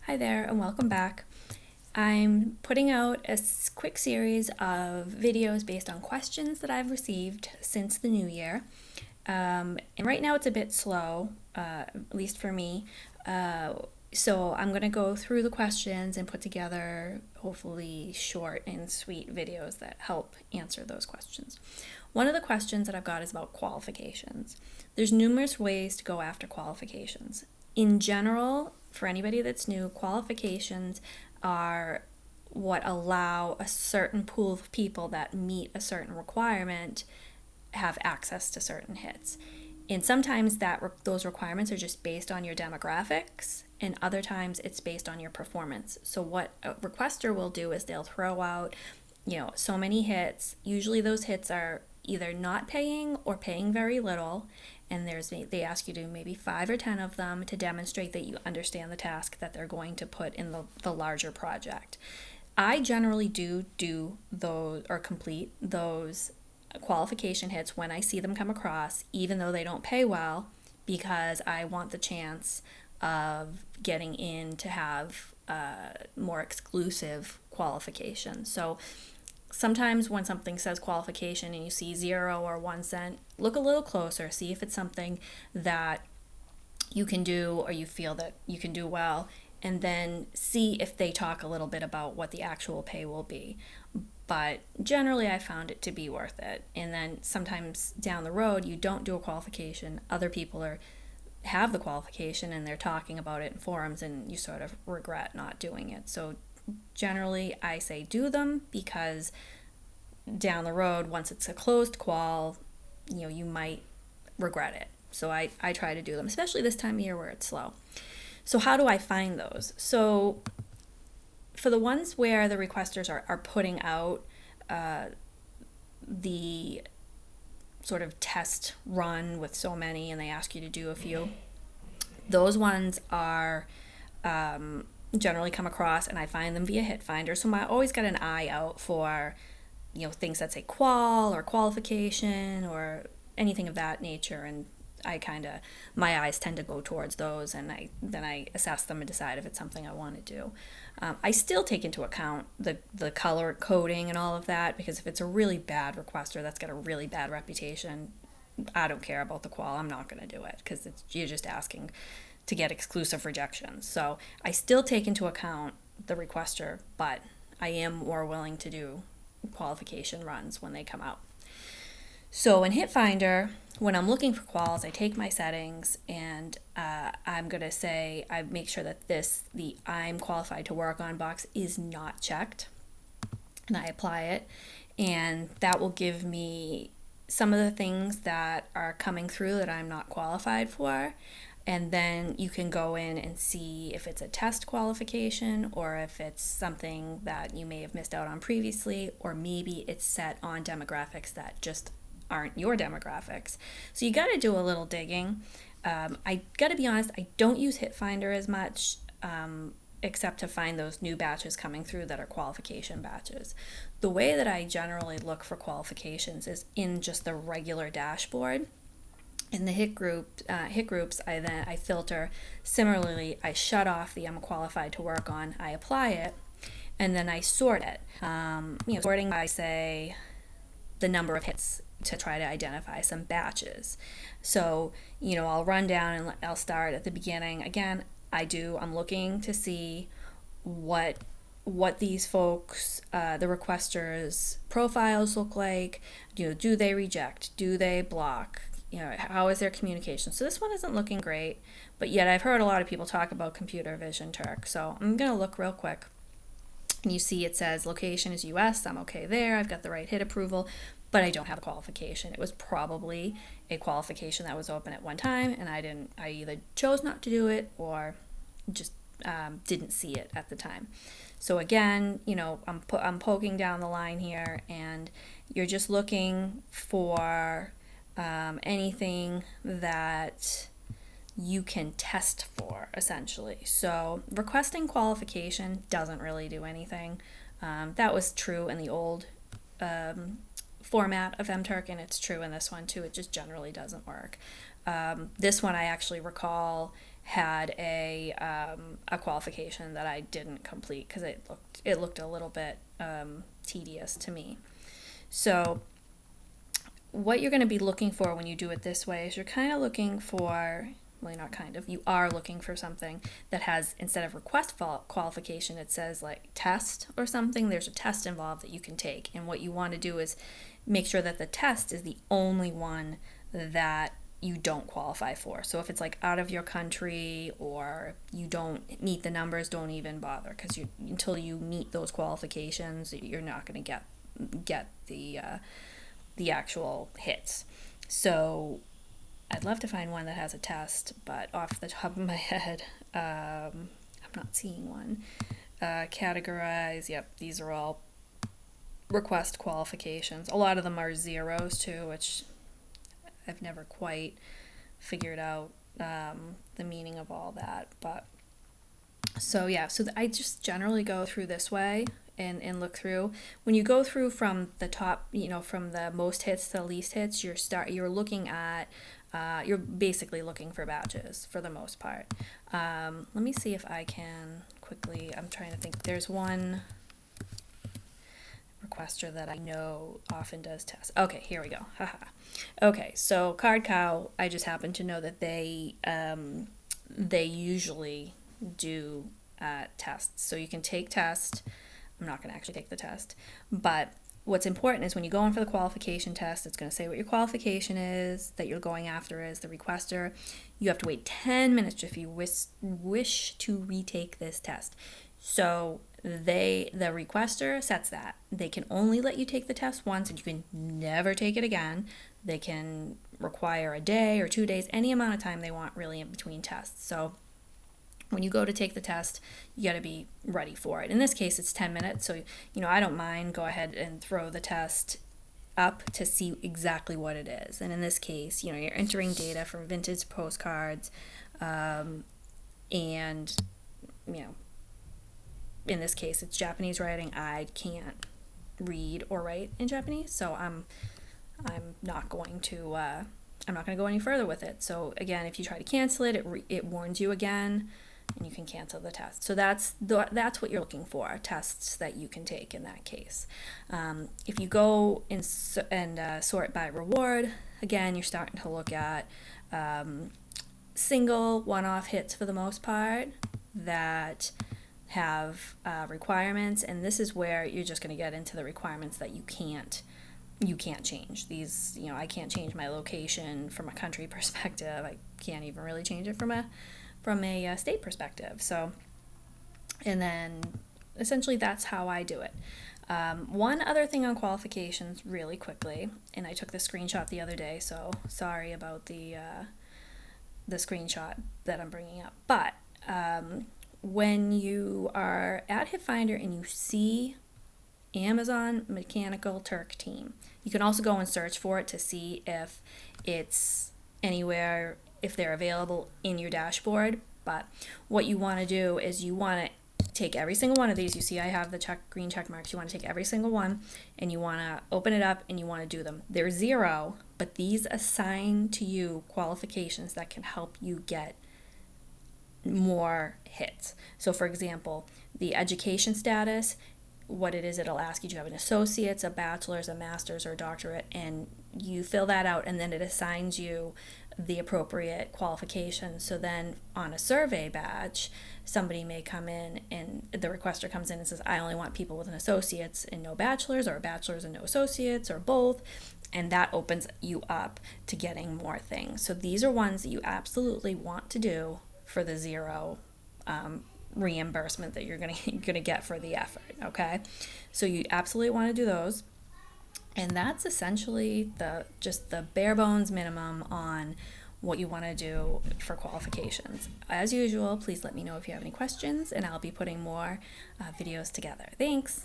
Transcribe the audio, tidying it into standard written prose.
Hi there and welcome back. I'm putting out a quick series of videos based on questions that I've received since the new year. And right now it's a bit slow, at least for me. So I'm going to go through the questions and put together hopefully short and sweet videos that help answer those questions. One of the questions that I've got is about qualifications. There's numerous ways to go after qualifications. In general, for anybody that's new, qualifications are what allow a certain pool of people that meet a certain requirement have access to certain hits. And sometimes those requirements are just based on your demographics, and other times it's based on your performance. So what a requester will do is they'll throw out, so many hits. Usually those hits are either not paying or paying very little, and they ask you to do maybe 5 or 10 of them to demonstrate that you understand the task that they're going to put in the larger project. I generally do those or complete those qualification hits when I see them come across, even though they don't pay well, because I want the chance of getting in to have more exclusive qualification. So sometimes when something says qualification and you see 0 or 1 cent, look a little closer, see if it's something that you can do or you feel that you can do well, and then see if they talk a little bit about what the actual pay will be. But generally I found it to be worth it. And then sometimes down the road you don't do a qualification, other people have the qualification and they're talking about it in forums, and you sort of regret not doing it. So generally I say do them, because down the road, once it's a closed qual, you might regret it. So I try to do them, especially this time of year where it's slow. So how do I find those? So for the ones where the requesters are putting out the sort of test run with so many and they ask you to do a few, those ones are generally come across, and I find them via Hit Finder. So I always got an eye out for things that say qual or qualification or anything of that nature, and my eyes tend to go towards those, and then I assess them and decide if it's something I want to do. I still take into account the color coding and all of that, because if it's a really bad requester that's got a really bad reputation, I don't care about the qual. I'm not going to do it, because you're just asking to get exclusive rejections. So I still take into account the requester, but I am more willing to do qualification runs when they come out. So in Hit Finder, when I'm looking for quals, I take my settings and I'm going to say, I make sure that the I'm qualified to work on box is not checked, and I apply it, and that will give me some of the things that are coming through that I'm not qualified for. And then you can go in and see if it's a test qualification, or if it's something that you may have missed out on previously, or maybe it's set on demographics that just aren't your demographics. So you got to do a little digging. I got to be honest, I don't use Hit Finder as much, except to find those new batches coming through that are qualification batches. The way that I generally look for qualifications is in just the regular dashboard. In the hit groups, I filter. Similarly, I shut off the I'm qualified to work on, I apply it, and then I sort it. Sorting by, say, the number of hits to try to identify some batches. So, I'll run down and I'll start at the beginning. Again, I'm looking to see what these folks, the requesters' profiles look like. Do they reject? Do they block? How is their communication? So this one isn't looking great, but yet I've heard a lot of people talk about computer vision Turk. So I'm going to look real quick. And you see it says location is US. I'm okay there. I've got the right hit approval, but I don't have a qualification. It was probably a qualification that was open at one time, and I either chose not to do it or just didn't see it at the time. So again, I'm poking down the line here, and you're just looking for anything that you can test for, essentially. So requesting qualification doesn't really do anything. That was true in the old format of MTurk, and it's true in this one too. It just generally doesn't work. This one I actually recall had a qualification that I didn't complete because it looked a little bit tedious to me. So what you're going to be looking for when you do it this way is you're kind of looking for, well, not kind of, you are looking for something that has, instead of request qualification, it says like test or something. There's a test involved that you can take. And what you want to do is make sure that the test is the only one that you don't qualify for. So if it's like out of your country or you don't meet the numbers, don't even bother, because until you meet those qualifications, you're not going to get the actual hits. So I'd love to find one that has a test, but off the top of my head, I'm not seeing one. Categorize, yep, these are all request qualifications. A lot of them are zeros too, which I've never quite figured out the meaning of all that. But so yeah, so I just generally go through this way and look through. When you go through from the top, from the most hits to the least hits, you're looking at you're basically looking for badges for the most part. Let me see if I can quickly, I'm trying to think. There's one requester that I know often does tests. Okay, here we go. Haha. Okay, so Card Cow, I just happen to know that they usually do tests. So you can take tests. I'm not going to actually take the test, but what's important is when you go in for the qualification test, it's going to say what your qualification is that you're going after is the requester. You have to wait 10 minutes if you wish to retake this test. So the requester sets that. They can only let you take the test once and you can never take it again. They can require a day or 2 days, any amount of time they want really in between tests. So when you go to take the test, you got to be ready for it. In this case, it's 10 minutes. So, I don't mind. Go ahead and throw the test up to see exactly what it is. And in this case, you're entering data from vintage postcards. And, in this case, it's Japanese writing. I can't read or write in Japanese. So I'm not going to, go any further with it. So again, if you try to cancel it, it warns you again. And you can cancel the test. So that's what you're looking for, tests that you can take in that case. If you go and sort by reward, again, you're starting to look at single one-off hits for the most part that have requirements, and this is where you're just going to get into the requirements that you can't change. These, I can't change my location from a country perspective. I can't even really change it from a state perspective. So, and then essentially that's how I do it. One other thing on qualifications really quickly, and I took the screenshot the other day, so sorry about the screenshot that I'm bringing up. But when you are at HitFinder and you see Amazon Mechanical Turk Team, you can also go and search for it to see if it's anywhere, if they're available in your dashboard. But what you want to do is you want to take every single one of these. You see I have the green check marks. You want to take every single one and you want to open it up and you want to do them. They're zero, but these assign to you qualifications that can help you get more hits. So for example, the education status, what it is, it'll ask you, do you have an associate's, a bachelor's, a master's, or a doctorate, and you fill that out and then it assigns you the appropriate qualifications. So then on a survey badge, somebody may come in and the requester comes in and says, I only want people with an associate's and no bachelor's, or a bachelor's and no associates, or both, and that opens you up to getting more things. So these are ones that you absolutely want to do for the zero reimbursement that you're gonna get for the effort. Okay, so you absolutely want to do those, and that's essentially just the bare bones minimum on what you want to do for qualifications. As usual, please let me know if you have any questions, and I'll be putting more videos together. Thanks.